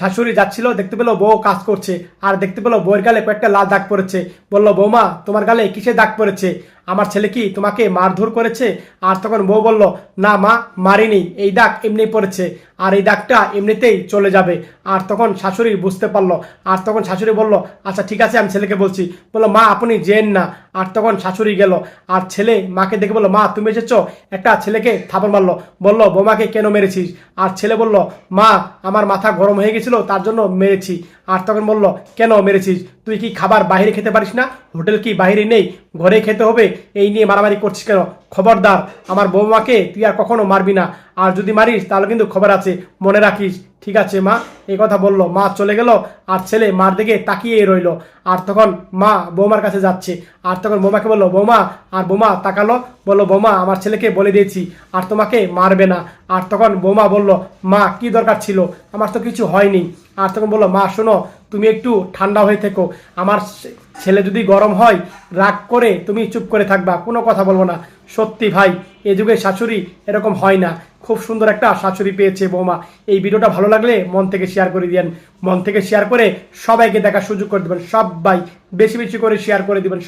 শাশুড়ি যাচ্ছিল, দেখতে পেলো বউ কাজ করছে, আর দেখতে পেলো বউয়ের গালে কয়েকটা লাল দাগ পড়েছে। বলল, বৌমা তোমার গালে কিসের দাগ পড়েছে? আমার ছেলে কি তোমাকে মারধর করেছে? আর তখন বউ বলল, না মা, মারিনি, এই দাগ এমনি পড়েছে, আর এই দাগটা এমনিতেই চলে যাবে। আর তখন শাশুড়ি বুঝতে পারলো। আর তখন শাশুড়ি বলল, আচ্ছা ঠিক আছে, আমি ছেলেকে বলছি। বললো, মা আপনি যেন না। আর তখন শাশুড়ি গেল, আর ছেলে মাকে দেখে বললো, মা তুমি এসেছো? একটা ছেলেকে থাপড় মারলো। বলল, বৌমাকে কেন মেরেছিস? আর ছেলে বলল, মা আমার মাথা গরম হয়ে গেছিল, তার জন্য মেরেছি। আর তখন বলল, কেন মেরেছিস? তুই কি খাবার বাইরে খেতে পারিস না? হোটেল কি বাইরে নেই? ঘরে খেতে হবে? এই নিয়ে মারামারি করছিস কেন? খবরদার, আমার বৌমাকে তুই আর কখনো মারবি না। আর যদি মারিস তাহলে কিন্তু খবর আছে, মনে রাখিস। ঠিক আছে মা। এই কথা বললো, মা চলে গেল। আর ছেলে মার দিকে তাকিয়ে রইল। আর তখন মা বৌমার কাছে যাচ্ছে। আর তখন বৌমাকে বললো, বৌমা। আর বৌমা তাকালো, বললো, বৌমা আমার ছেলেকে বলে দিয়েছি আর তোমাকে মারবে না। আর তখন বৌমা বলল, মা কি দরকার ছিল? আমার তো কিছু হয়নি। আর তখন বললো, মা শোনো, তুমি একটু ঠান্ডা হয়ে থেকো। আমার ছেলে যদি গরম হয়, রাগ করে তুমি চুপ করে থাকবা, কোনো কথা বলবো না। সত্যি ভাই, এ যুগে শাশুড়ি এরকম হয় না। খুব সুন্দর একটা শাশুড়ি পেয়েছে বৌমা। এই ভিডিওটা ভালো লাগলে মন থেকে শেয়ার করে দিবেন। মন থেকে শেয়ার করে সবাইকে দেখার সুযোগ করে দেবেন। সবাই বেশি বেশি করে শেয়ার করে দিবেন।